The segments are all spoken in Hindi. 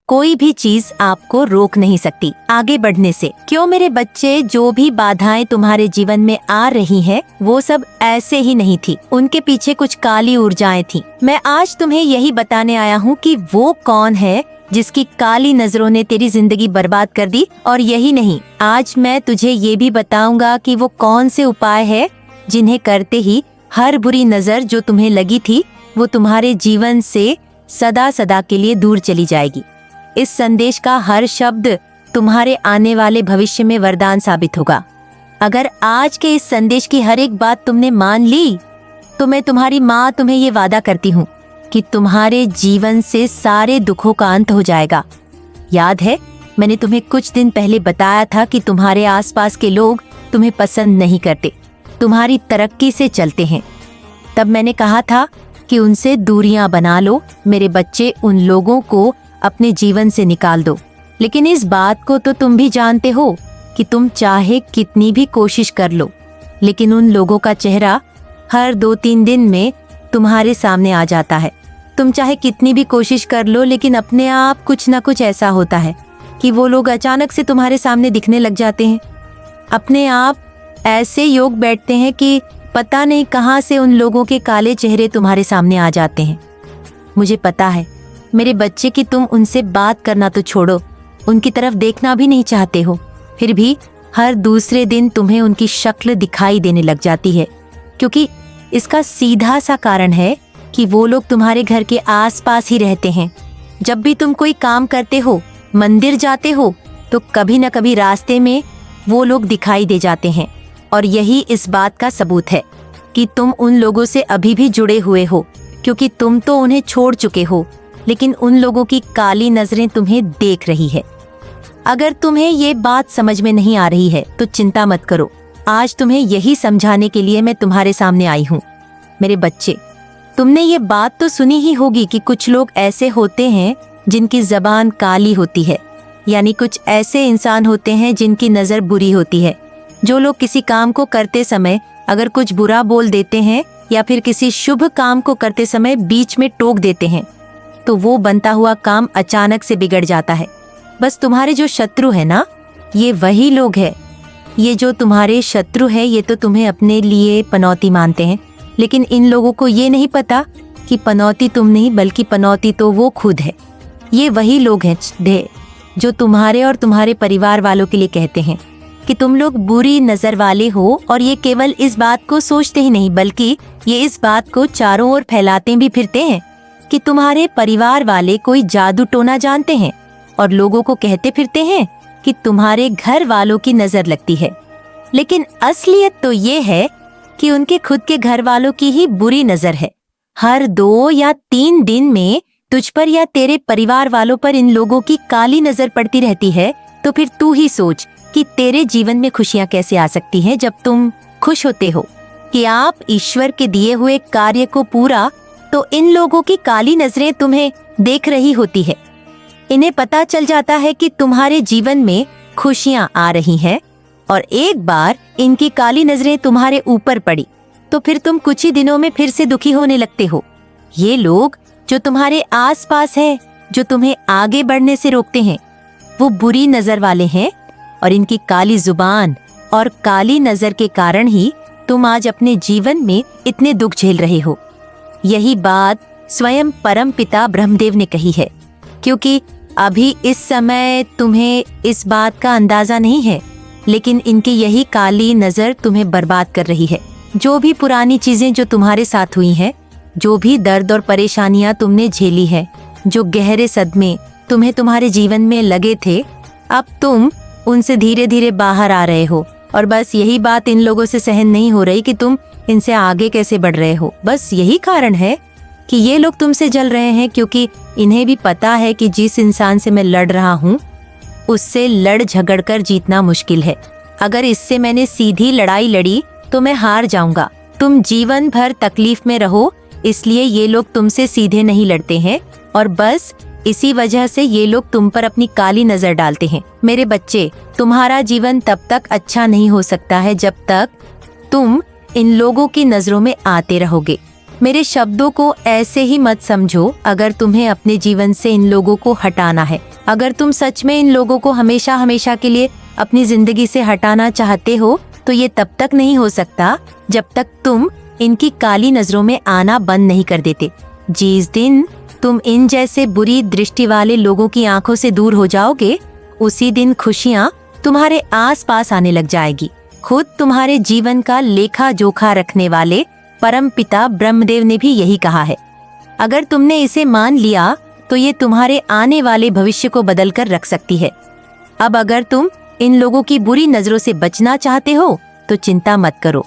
कोई भी चीज आपको रोक नहीं सकती आगे बढ़ने से। क्यों मेरे बच्चे, जो भी बाधाएं तुम्हारे जीवन में आ रही हैं, वो सब ऐसे ही नहीं थी, उनके पीछे कुछ काली ऊर्जाएं थी। मैं आज तुम्हें यही बताने आया हूँ कि वो कौन है जिसकी काली नजरों ने तेरी जिंदगी बर्बाद कर दी। और यही नहीं, आज मैं तुझे ये भी बताऊंगा कि वो कौन से उपाय है जिन्हें करते ही हर बुरी नजर जो तुम्हें लगी थी वो तुम्हारे जीवन से सदा सदा के लिए दूर चली जाएगी। इस संदेश का हर शब्द तुम्हारे आने वाले भविष्य में वरदान साबित होगा। अगर आज के इस संदेश की हर एक बात तुमने मान ली तो मैं तुम्हारी माँ तुम्हें ये वादा करती हूँ कि तुम्हारे जीवन से सारे दुखों का अंत हो जाएगा। याद है, मैंने तुम्हें कुछ दिन पहले बताया था कि तुम्हारे आसपास के लोग तुम्हें पसंद नहीं करते, तुम्हारी तरक्की से चलते हैं। तब मैंने कहा था कि उनसे दूरियां बना लो। मेरे बच्चे, उन लोगों को अपने जीवन से निकाल दो। लेकिन इस बात को तो तुम भी जानते हो कि तुम चाहे कितनी भी कोशिश कर लो, लेकिन उन लोगों का चेहरा हर 2-3 दिन में तुम्हारे सामने आ जाता है। तुम चाहे कितनी भी कोशिश कर लो, लेकिन अपने आप कुछ ना कुछ ऐसा होता है कि वो लोग अचानक से तुम्हारे सामने दिखने लग जाते हैं। अपने आप ऐसे योग बैठते हैं कि पता नहीं कहाँ से उन लोगों के काले चेहरे तुम्हारे सामने आ जाते हैं। मुझे पता है मेरे बच्चे कि तुम उनसे बात करना तो छोड़ो, उनकी तरफ देखना भी नहीं चाहते हो। फिर भी हर दूसरे दिन तुम्हें उनकी शक्ल दिखाई देने लग जाती है, क्योंकि इसका सीधा सा कारण है कि वो लोग तुम्हारे घर के आसपास ही रहते हैं। जब भी तुम कोई काम करते हो, मंदिर जाते हो, तो कभी न कभी रास्ते में वो लोग दिखाई दे जाते हैं। और यही इस बात का सबूत है कि तुम उन लोगों से अभी भी जुड़े हुए हो, क्योंकि तुम तो उन्हें छोड़ चुके हो, लेकिन उन लोगों की काली नजरें तुम्हें देख रही है। अगर तुम्हें ये बात समझ में नहीं आ रही है तो चिंता मत करो। आज तुम्हें यही समझाने के लिए मैं तुम्हारे सामने आई हूँ। मेरे बच्चे, तुमने ये बात तो सुनी ही होगी कि कुछ लोग ऐसे होते हैं जिनकी जबान काली होती है, यानी कुछ ऐसे इंसान होते हैं जिनकी नजर बुरी होती है। जो लोग किसी काम को करते समय अगर कुछ बुरा बोल देते हैं या फिर किसी शुभ काम को करते समय बीच में टोक देते हैं, तो वो बनता हुआ काम अचानक से बिगड़ जाता है। बस तुम्हारे जो शत्रु है ना, ये वही लोग हैं। ये जो तुम्हारे शत्रु है, ये तो तुम्हें अपने लिए पनौती मानते हैं, लेकिन इन लोगों को ये नहीं पता कि पनौती तुम नहीं बल्कि पनौती तो वो खुद है। ये वही लोग हैं जो तुम्हारे और तुम्हारे परिवार वालों के लिए कहते हैं कि तुम लोग बुरी नजर वाले हो, और ये केवल इस बात को सोचते ही नहीं बल्कि ये इस बात को चारों ओर फैलाते भी फिरते हैं कि तुम्हारे परिवार वाले कोई जादू टोना जानते हैं, और लोगों को कहते फिरते हैं कि तुम्हारे घर वालों की नजर लगती है। लेकिन असलियत तो ये है कि उनके खुद के घर वालों की ही बुरी नजर है। हर 2 या 3 दिन में तुझ पर या तेरे परिवार वालों पर इन लोगों की काली नजर पड़ती रहती है। तो फिर तू ही सोच कि तेरे जीवन में खुशियां कैसे आ सकती हैं जब तुम खुश होते हो कि आप ईश्वर के दिए हुए कार्य को पूरा, तो इन लोगों की काली नजरें तुम्हें देख रही होती है। इन्हें पता चल जाता है कि तुम्हारे जीवन में खुशियां आ रही हैं, और एक बार इनकी काली नजरें तुम्हारे ऊपर पड़ी तो फिर तुम कुछ ही दिनों में फिर से दुखी होने लगते हो। ये लोग जो तुम्हारे आसपास हैं, जो तुम्हें आगे बढ़ने से रोकते हैं, वो बुरी नजर वाले हैं, और इनकी काली जुबान और काली नजर के कारण ही तुम आज अपने जीवन में इतने दुख झेल रहे हो। यही बात स्वयं परम पिता ब्रह्मदेव ने कही है, क्योंकि अभी इस समय तुम्हें इस बात का अंदाजा नहीं है, लेकिन इनकी यही काली नजर तुम्हें बर्बाद कर रही है। जो भी पुरानी चीजें जो तुम्हारे साथ हुई हैं, जो भी दर्द और परेशानियां तुमने झेली है, जो गहरे सदमे तुम्हें तुम्हारे जीवन में लगे थे, अब तुम उनसे धीरे धीरे बाहर आ रहे हो। और बस यही बात इन लोगों से सहन नहीं हो रही कि तुम इनसे आगे कैसे बढ़ रहे हो। बस यही कारण है कि ये लोग तुमसे जल रहे हैं, क्योंकि इन्हें भी पता है कि जिस इंसान से मैं लड़ रहा हूँ उससे लड़ झगड़ कर जीतना मुश्किल है। अगर इससे मैंने सीधी लड़ाई लड़ी तो मैं हार जाऊंगा। तुम जीवन भर तकलीफ में रहो, इसलिए ये लोग तुमसे सीधे नहीं लड़ते हैं, और बस इसी वजह से ये लोग तुम पर अपनी काली नजर डालते हैं। मेरे बच्चे, तुम्हारा जीवन तब तक अच्छा नहीं हो सकता है जब तक तुम इन लोगों की नजरों में आते रहोगे। मेरे शब्दों को ऐसे ही मत समझो। अगर तुम्हें अपने जीवन से इन लोगों को हटाना है, अगर तुम सच में इन लोगों को हमेशा हमेशा के लिए अपनी जिंदगी से हटाना चाहते हो, तो ये तब तक नहीं हो सकता जब तक तुम इनकी काली नजरों में आना बंद नहीं कर देते। जिस दिन तुम इन जैसे बुरी दृष्टि वाले लोगों की आंखों से दूर हो जाओगे, उसी दिन खुशियाँ तुम्हारे आस पास आने लग जाएगी। खुद तुम्हारे जीवन का लेखा जोखा रखने वाले परम पिता ब्रह्मदेव ने भी यही कहा है। अगर तुमने इसे मान लिया तो ये तुम्हारे आने वाले भविष्य को बदल कर रख सकती है। अब अगर तुम इन लोगों की बुरी नजरों से बचना चाहते हो तो चिंता मत करो।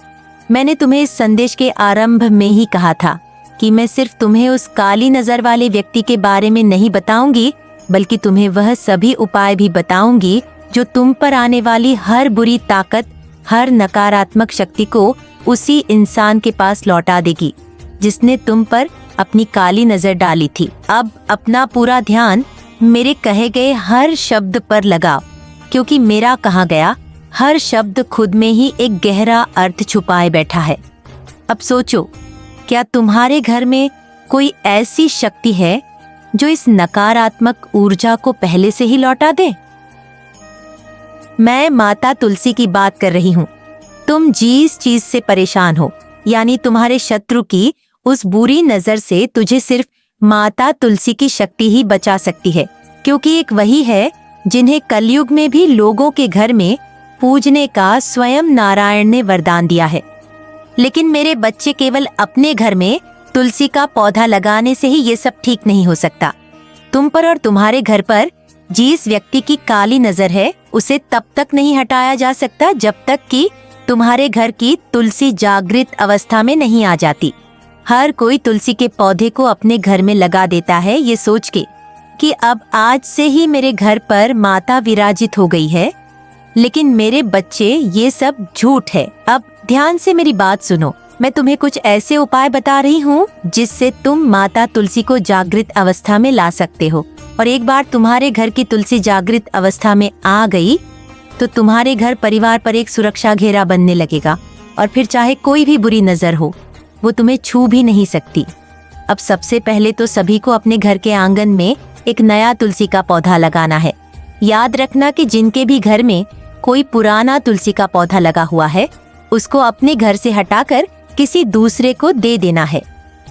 मैंने तुम्हें इस संदेश के आरंभ में ही कहा था कि मैं सिर्फ तुम्हें उस काली नजर वाले व्यक्ति के बारे में नहीं बताऊंगी, बल्कि तुम्हें वह सभी उपाय भी बताऊंगी जो तुम पर आने वाली हर बुरी ताकत, हर नकारात्मक शक्ति को उसी इंसान के पास लौटा देगी जिसने तुम पर अपनी काली नजर डाली थी। अब अपना पूरा ध्यान मेरे कहे गए हर शब्द पर लगाओ, क्योंकि मेरा कहा गया हर शब्द खुद में ही एक गहरा अर्थ छुपाए बैठा है। अब सोचो, क्या तुम्हारे घर में कोई ऐसी शक्ति है जो इस नकारात्मक ऊर्जा को पहले से ही लौटा दे? मैं माता तुलसी की बात कर रही हूँ। तुम जिस चीज से परेशान हो, यानी तुम्हारे शत्रु की उस बुरी नजर से तुझे सिर्फ माता तुलसी की शक्ति ही बचा सकती है, क्योंकि एक वही है जिन्हें कलयुग में भी लोगों के घर में पूजने का स्वयं नारायण ने वरदान दिया है। लेकिन मेरे बच्चे, केवल अपने घर में तुलसी का पौधा लगाने से ही ये सब ठीक नहीं हो सकता। तुम पर और तुम्हारे घर पर जिस व्यक्ति की काली नजर है, उसे तब तक नहीं हटाया जा सकता जब तक कि तुम्हारे घर की तुलसी जागृत अवस्था में नहीं आ जाती। हर कोई तुलसी के पौधे को अपने घर में लगा देता है ये सोच के कि अब आज से ही मेरे घर पर माता विराजित हो गई है। लेकिन मेरे बच्चे, ये सब झूठ है। अब ध्यान से मेरी बात सुनो। मैं तुम्हें कुछ ऐसे उपाय बता रही हूँ जिससे तुम माता तुलसी को जागृत अवस्था में ला सकते हो। और एक बार तुम्हारे घर की तुलसी जागृत अवस्था में आ गई तो तुम्हारे घर परिवार पर एक सुरक्षा घेरा बनने लगेगा, और फिर चाहे कोई भी बुरी नजर हो, वो तुम्हें छू भी नहीं सकती। अब सबसे पहले तो सभी को अपने घर के आंगन में एक नया तुलसी का पौधा लगाना है। याद रखना कि जिनके भी घर में कोई पुराना तुलसी का पौधा लगा हुआ है, उसको अपने घर से हटाकर किसी दूसरे को दे देना है।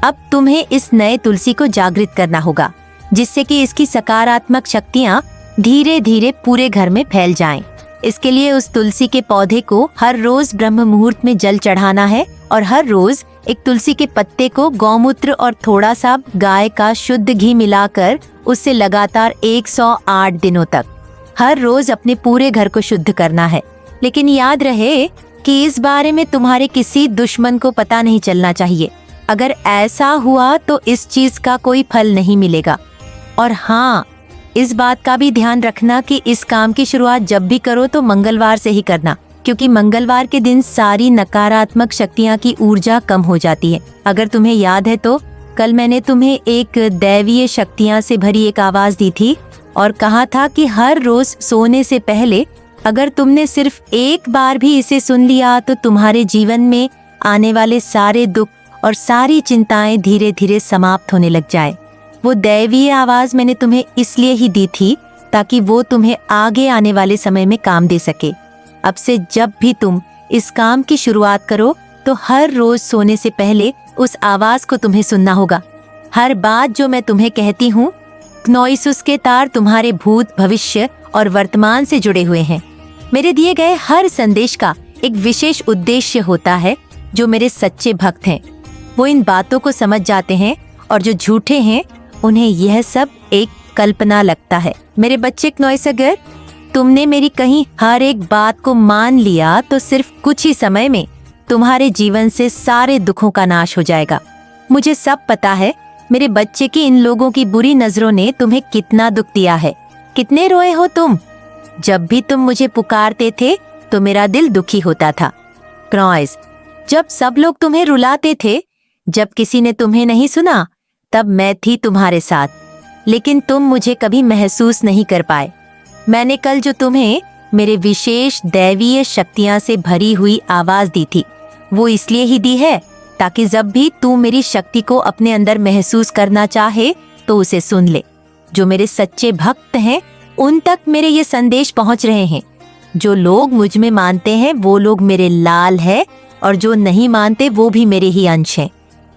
अब तुम्हें इस नए तुलसी को जागृत करना होगा, जिससे कि इसकी सकारात्मक शक्तियाँ धीरे धीरे पूरे घर में फैल जाएं। इसके लिए उस तुलसी के पौधे को हर रोज ब्रह्म मुहूर्त में जल चढ़ाना है, और हर रोज एक तुलसी के पत्ते को गौमूत्र और थोड़ा सा गाय का शुद्ध घी मिलाकर उससे लगातार 108 दिनों तक हर रोज अपने पूरे घर को शुद्ध करना है। लेकिन याद रहे कि इस बारे में तुम्हारे किसी दुश्मन को पता नहीं चलना चाहिए। अगर ऐसा हुआ तो इस चीज का कोई फल नहीं मिलेगा। और हाँ, इस बात का भी ध्यान रखना कि इस काम की शुरुआत जब भी करो तो मंगलवार से ही करना, क्योंकि मंगलवार के दिन सारी नकारात्मक शक्तियाँ की ऊर्जा कम हो जाती है। अगर तुम्हें याद है तो कल मैंने तुम्हें एक दैवीय शक्तियाँ से भरी एक आवाज दी थी और कहा था कि हर रोज सोने से पहले अगर तुमने सिर्फ एक बार भी इसे सुन लिया तो तुम्हारे जीवन में आने वाले सारे दुख और सारी चिंताएं धीरे धीरे समाप्त होने लग जाए। वो दैवीय आवाज मैंने तुम्हें इसलिए ही दी थी ताकि वो तुम्हें आगे आने वाले समय में काम दे सके। अब से जब भी तुम इस काम की शुरुआत करो तो हर रोज सोने से पहले उस आवाज को तुम्हें सुनना होगा। हर बात जो मैं तुम्हें कहती हूँ, क्नोइसुस के तार तुम्हारे भूत, भविष्य और वर्तमान से जुड़े हुए हैं। मेरे दिए गए हर संदेश का एक विशेष उद्देश्य होता है। जो मेरे सच्चे भक्त हैं वो इन बातों को समझ जाते हैं, और जो झूठे हैं उन्हें यह सब एक कल्पना लगता है। मेरे बच्चे क्नोइस, अगर तुमने मेरी कहीं हर एक बात को मान लिया तो सिर्फ कुछ ही समय में तुम्हारे जीवन से सारे दुखों का नाश हो जाएगा। मुझे सब पता है मेरे बच्चे की इन लोगों की बुरी नजरों ने तुम्हें कितना दुख दिया है। कितने रोए हो तुम। जब भी तुम मुझे पुकारते थे तो मेरा दिल दुखी होता था। क्नोइस, जब सब लोग तुम्हें रुलाते थे, जब किसी ने तुम्हें नहीं सुना, तब मैं थी तुम्हारे साथ, लेकिन तुम मुझे कभी महसूस नहीं कर पाए। मैंने कल जो तुम्हें मेरे विशेष दैवीय शक्तियां से भरी हुई आवाज दी थी, वो इसलिए ही दी है ताकि जब भी तू मेरी शक्ति को अपने अंदर महसूस करना चाहे तो उसे सुन ले। जो मेरे सच्चे भक्त हैं उन तक मेरे ये संदेश पहुंच रहे हैं। जो लोग मुझ में मानते हैं वो लोग मेरे लाल है और जो नहीं मानते वो भी मेरे ही अंश हैं।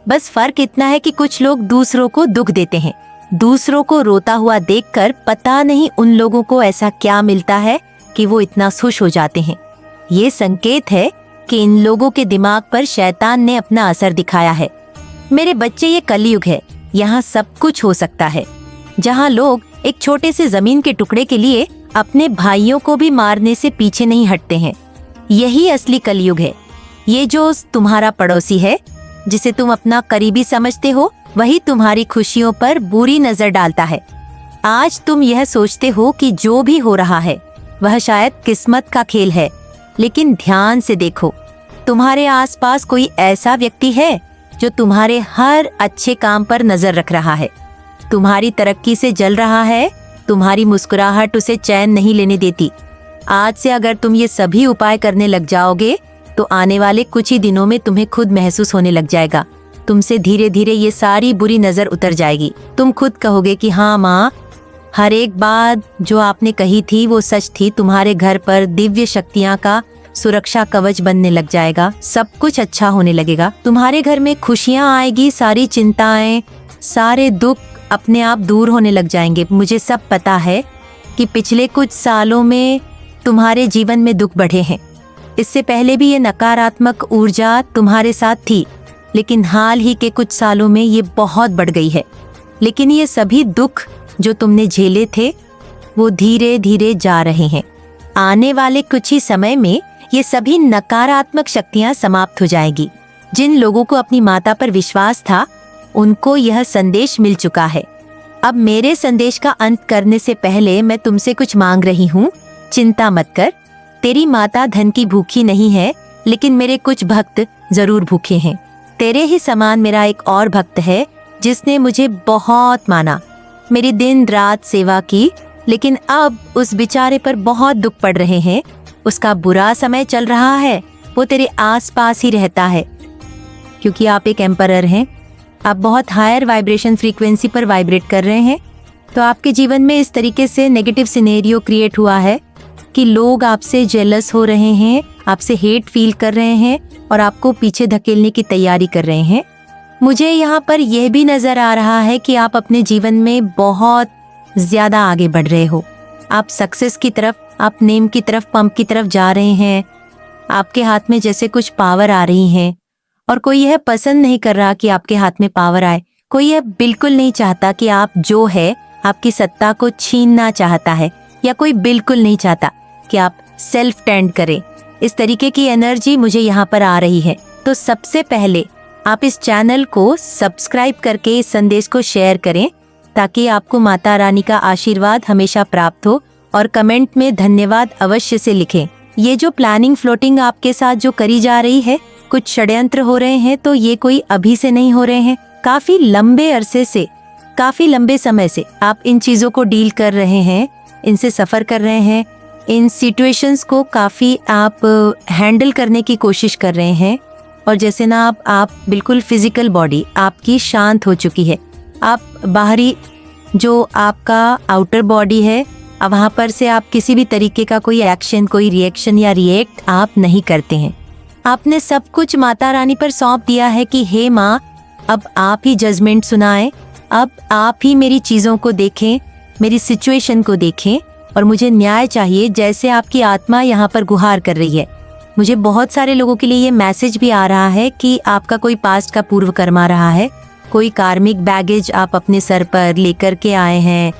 बस फर्क इतना है कि कुछ लोग दूसरों को दुख देते हैं। दूसरों को रोता हुआ देखकर पता नहीं उन लोगों को ऐसा क्या मिलता है कि वो इतना खुश हो जाते हैं। ये संकेत है कि इन लोगों के दिमाग पर शैतान ने अपना असर दिखाया है। मेरे बच्चे, ये कलयुग है, यहाँ सब कुछ हो सकता है। जहाँ लोग एक छोटे से जमीन के टुकड़े के लिए अपने भाइयों को भी मारने से पीछे नहीं हटते हैं। यही असली कलयुग है। ये जो तुम्हारा पड़ोसी है, जिसे तुम अपना करीबी समझते हो, वही तुम्हारी खुशियों पर बुरी नजर डालता है। आज तुम यह सोचते हो कि जो भी हो रहा है वह शायद किस्मत का खेल है, लेकिन ध्यान से देखो, तुम्हारे आसपास कोई ऐसा व्यक्ति है जो तुम्हारे हर अच्छे काम पर नजर रख रहा है, तुम्हारी तरक्की से जल रहा है। तुम्हारी मुस्कुराहट उसे चैन नहीं लेने देती। आज से अगर तुम ये सभी उपाय करने लग जाओगे तो आने वाले कुछ ही दिनों में तुम्हें खुद महसूस होने लग जाएगा। तुमसे धीरे धीरे ये सारी बुरी नजर उतर जाएगी। तुम खुद कहोगे कि हाँ माँ, हर एक बात जो आपने कही थी वो सच थी। तुम्हारे घर पर दिव्य शक्तियाँ का सुरक्षा कवच बनने लग जाएगा। सब कुछ अच्छा होने लगेगा। तुम्हारे घर में खुशियाँ आएगी। सारी चिंताएं, सारे दुख अपने आप दूर होने लग जाएंगे। मुझे सब पता है कि पिछले कुछ सालों में तुम्हारे जीवन में दुख बढ़े हैं। इससे पहले भी ये नकारात्मक ऊर्जा तुम्हारे साथ थी, लेकिन हाल ही के कुछ सालों में ये बहुत बढ़ गई है। लेकिन ये सभी दुख जो तुमने झेले थे वो धीरे धीरे जा रहे हैं। आने वाले कुछ ही समय में ये सभी नकारात्मक शक्तियां समाप्त हो जाएगी। जिन लोगों को अपनी माता पर विश्वास था उनको यह संदेश मिल चुका है। अब मेरे संदेश का अंत करने से पहले मैं तुमसे कुछ मांग रही हूँ। चिंता मत कर, तेरी माता धन की भूखी नहीं है, लेकिन मेरे कुछ भक्त जरूर भूखे हैं। तेरे ही समान मेरा एक और भक्त है जिसने मुझे बहुत माना, मेरी दिन रात सेवा की, लेकिन अब उस बेचारे पर बहुत दुख पड़ रहे हैं। उसका बुरा समय चल रहा है। वो तेरे आसपास ही रहता है क्योंकि आप एक एम्परर हैं। आप बहुत हायर वाइब्रेशन फ्रीक्वेंसी पर वाइब्रेट कर रहे हैं। तो आपके जीवन में इस तरीके से नेगेटिव सिनेरियो क्रिएट हुआ है कि लोग आपसे जेलस हो रहे हैं, आपसे हेट फील कर रहे हैं और आपको पीछे धकेलने की तैयारी कर रहे हैं। मुझे यहाँ पर यह भी नजर आ रहा है कि आप अपने जीवन में बहुत ज्यादा आगे बढ़ रहे हो। आप सक्सेस की तरफ, आप नेम की तरफ, पंप की तरफ जा रहे हैं। आपके हाथ में जैसे कुछ पावर आ रही है और कोई यह पसंद नहीं कर रहा कि आपके हाथ में पावर आए। कोई यह बिल्कुल नहीं चाहता कि आप जो है आपकी सत्ता को छीनना चाहता है, या कोई बिल्कुल नहीं चाहता कि आप सेल्फ टेंड करें। इस तरीके की एनर्जी मुझे यहाँ पर आ रही है। तो सबसे पहले आप इस चैनल को सब्सक्राइब करके इस संदेश को शेयर करें ताकि आपको माता रानी का आशीर्वाद हमेशा प्राप्त हो, और कमेंट में धन्यवाद अवश्य से लिखें। ये जो प्लानिंग फ्लोटिंग आपके साथ जो करी जा रही है, कुछ षड्यंत्र हो रहे हैं, तो ये कोई अभी से नहीं हो रहे हैं। काफी लंबे अरसे से, काफी लंबे समय से आप इन चीजों को डील कर रहे हैं, इनसे सफर कर रहे हैं। इन सिचुएशंस को काफी आप हैंडल करने की कोशिश कर रहे हैं। और जैसे ना आप बिल्कुल फिजिकल बॉडी आपकी शांत हो चुकी है। आप बाहरी जो आपका आउटर बॉडी है, वहाँ पर से आप किसी भी तरीके का कोई एक्शन, कोई रिएक्शन या रिएक्ट आप नहीं करते हैं। आपने सब कुछ माता रानी पर सौंप दिया है कि हे माँ, अब आप ही जजमेंट सुनाएं, अब आप ही मेरी चीज़ों को देखें, मेरी सिचुएशन को देखें और मुझे न्याय चाहिए। जैसे आपकी आत्मा यहाँ पर गुहार कर रही है। मुझे बहुत सारे लोगों के लिए ये मैसेज भी आ रहा है कि आपका कोई पास्ट का पूर्व कर्म आ रहा है, कोई कार्मिक बैगेज आप अपने सर पर लेकर के आए हैं,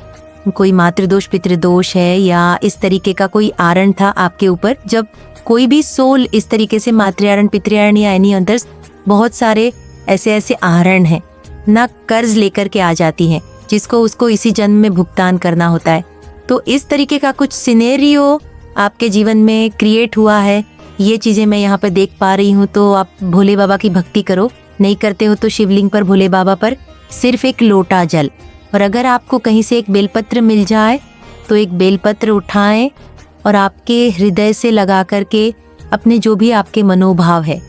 कोई मातृदोष पितृदोष है, या इस तरीके का कोई आरण था आपके ऊपर। जब कोई भी सोल इस तरीके से मातृआरण, पितृआरण या एनी अदर्स, बहुत सारे ऐसे ऐसे आहरण हैं ना, कर्ज लेकर के आ जाती हैं जिसको उसको इसी जन्म में भुगतान करना होता है। तो इस तरीके का कुछ सिनेरियो आपके जीवन में क्रिएट हुआ है। ये चीज़ें मैं यहाँ पर देख पा रही हूँ। तो आप भोले बाबा की भक्ति करो, नहीं करते हो तो शिवलिंग पर, भोले बाबा पर सिर्फ एक लोटा जल, और अगर आपको कहीं से एक बेलपत्र मिल जाए तो एक बेलपत्र उठाएं और आपके हृदय से लगा करके अपने जो भी आपके मनोभाव है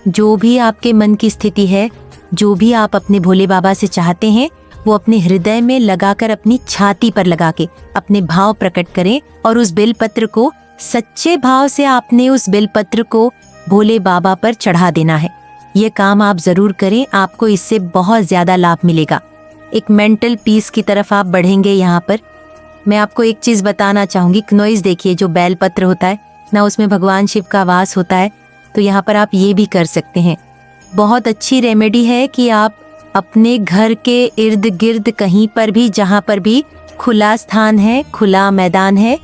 जो भी आपके मन की स्थिति है, जो भी आप अपने भोले बाबा से चाहते हैं, वो अपने हृदय में लगाकर अपनी छाती पर लगा के अपने भाव प्रकट करें और उस बेलपत्र को सच्चे भाव से आपने उस बेलपत्र को भोले बाबा पर चढ़ा देना है। ये काम आप जरूर करें, आपको इससे बहुत ज्यादा लाभ मिलेगा। एक मेंटल पीस की तरफ आप बढ़ेंगे। यहाँ पर मैं आपको एक चीज बताना चाहूंगी। क्नोइस देखिए, जो बेलपत्र होता है ना, उसमें भगवान शिव का वास होता है। तो यहाँ पर आप ये भी कर सकते हैं। बहुत अच्छी रेमेडी है कि आप अपने घर के इर्द गिर्द कहीं पर भी, जहाँ पर भी खुला स्थान है, खुला मैदान है,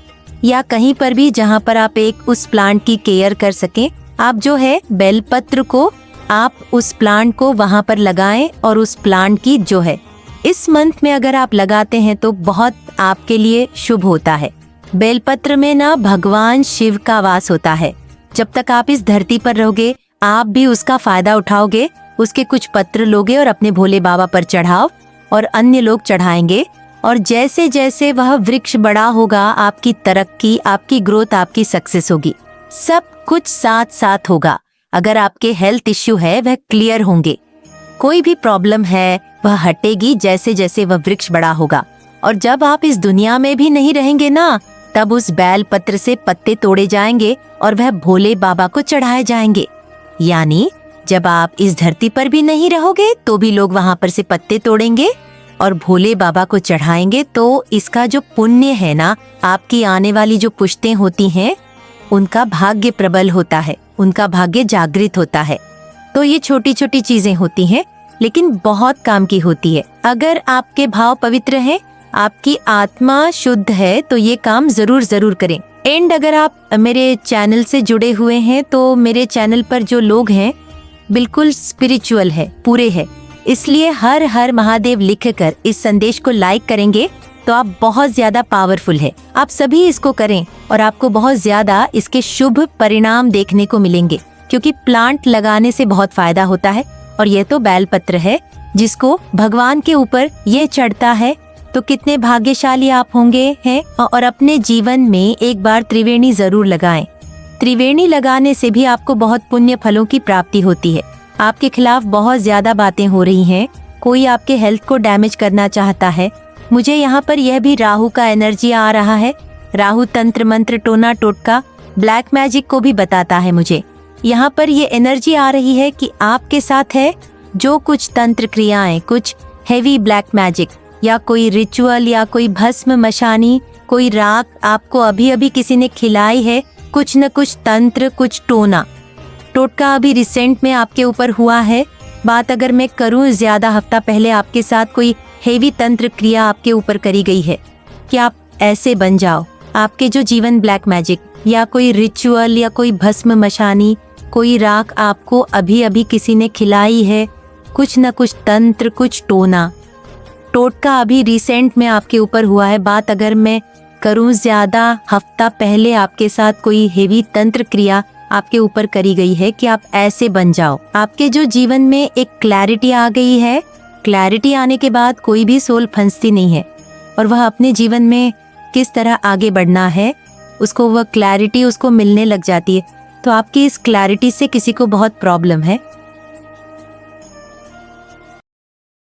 या कहीं पर भी जहाँ पर आप एक उस प्लांट की केयर कर सकें, आप जो है बेलपत्र को आप उस प्लांट को वहाँ पर लगाएं और उस प्लांट की जो है इस मंथ में अगर आप लगाते हैं तो बहुत आपके लिए शुभ होता है। बेलपत्र में ना भगवान शिव का वास होता है। जब तक आप इस धरती पर रहोगे आप भी उसका फायदा उठाओगे। उसके कुछ पत्र लोगे और अपने भोले बाबा पर चढ़ाओ और अन्य लोग चढ़ाएंगे, और जैसे जैसे वह वृक्ष बड़ा होगा आपकी तरक्की, आपकी ग्रोथ, आपकी सक्सेस होगी। सब कुछ साथ साथ होगा। अगर आपके हेल्थ इश्यू है वह क्लियर होंगे, कोई भी प्रॉब्लम है वह हटेगी जैसे जैसे वह वृक्ष बड़ा होगा। और जब आप इस दुनिया में भी नहीं रहेंगे ना, तब उस बैल पत्र से पत्ते तोड़े जाएंगे और वह भोले बाबा को चढ़ाए जाएंगे। यानी जब आप इस धरती पर भी नहीं रहोगे तो भी लोग वहाँ पर से पत्ते तोड़ेंगे और भोले बाबा को चढ़ाएंगे। तो इसका जो पुण्य है ना, आपकी आने वाली जो पुश्तें होती हैं उनका भाग्य प्रबल होता है, उनका भाग्य जागृत होता है। तो ये छोटी छोटी चीजें होती हैं लेकिन बहुत काम की होती है। अगर आपके भाव पवित्र हैं, आपकी आत्मा शुद्ध है, तो ये काम जरूर जरूर करें। एंड अगर आप मेरे चैनल से जुड़े हुए हैं तो मेरे चैनल पर जो लोग हैं बिल्कुल स्पिरिचुअल है, पूरे है, इसलिए हर हर महादेव लिखकर इस संदेश को लाइक करेंगे तो आप बहुत ज्यादा पावरफुल है। आप सभी इसको करें और आपको बहुत ज्यादा इसके शुभ परिणाम देखने को मिलेंगे, क्योंकि प्लांट लगाने से बहुत फायदा होता है। और यह तो बेलपत्र है जिसको भगवान के ऊपर यह चढ़ता है, तो कितने भाग्यशाली आप होंगे हैं। और अपने जीवन में एक बार त्रिवेणी जरूर लगाएं। त्रिवेणी लगाने से भी आपको बहुत पुण्य फलों की प्राप्ति होती है। आपके खिलाफ बहुत ज्यादा बातें हो रही हैं, कोई आपके हेल्थ को डैमेज करना चाहता है। मुझे यहाँ पर यह भी राहु का एनर्जी आ रहा है। राहु तंत्र मंत्र टोना टोटका ब्लैक मैजिक को भी बताता है। मुझे यहाँ पर ये एनर्जी आ रही है कि आपके साथ है जो कुछ तंत्र क्रियाएं, कुछ हेवी ब्लैक मैजिक या कोई रिचुअल या कोई भस्म मशानी, कोई राख आपको अभी अभी किसी ने खिलाई है, कुछ न कुछ तंत्र, कुछ टोना टोटका अभी रिसेंट में आपके ऊपर हुआ है। बात अगर मैं करूं, ज्यादा हफ्ता पहले आपके साथ कोई हेवी तंत्र क्रिया आपके ऊपर करी गई है कि आप ऐसे बन जाओ। आपके जो जीवन ब्लैक मैजिक या कोई रिचुअल या कोई भस्म मशानी, कोई राख आपको अभी अभी किसी ने खिलाई है, कुछ न कुछ तंत्र, कुछ टोना टोटका अभी रिसेंट में आपके ऊपर हुआ है। बात अगर मैं करूं, ज्यादा हफ्ता पहले आपके साथ कोई हेवी तंत्र क्रिया आपके ऊपर करी गई है कि आप ऐसे बन जाओ। आपके जो जीवन में एक क्लैरिटी आ गई है। क्लैरिटी आने के बाद कोई भी सोल फंसती नहीं है और वह अपने जीवन में किस तरह आगे बढ़ना है उसको, वह क्लैरिटी उसको मिलने लग जाती है। तो आपकी इस क्लैरिटी से किसी को बहुत प्रॉब्लम है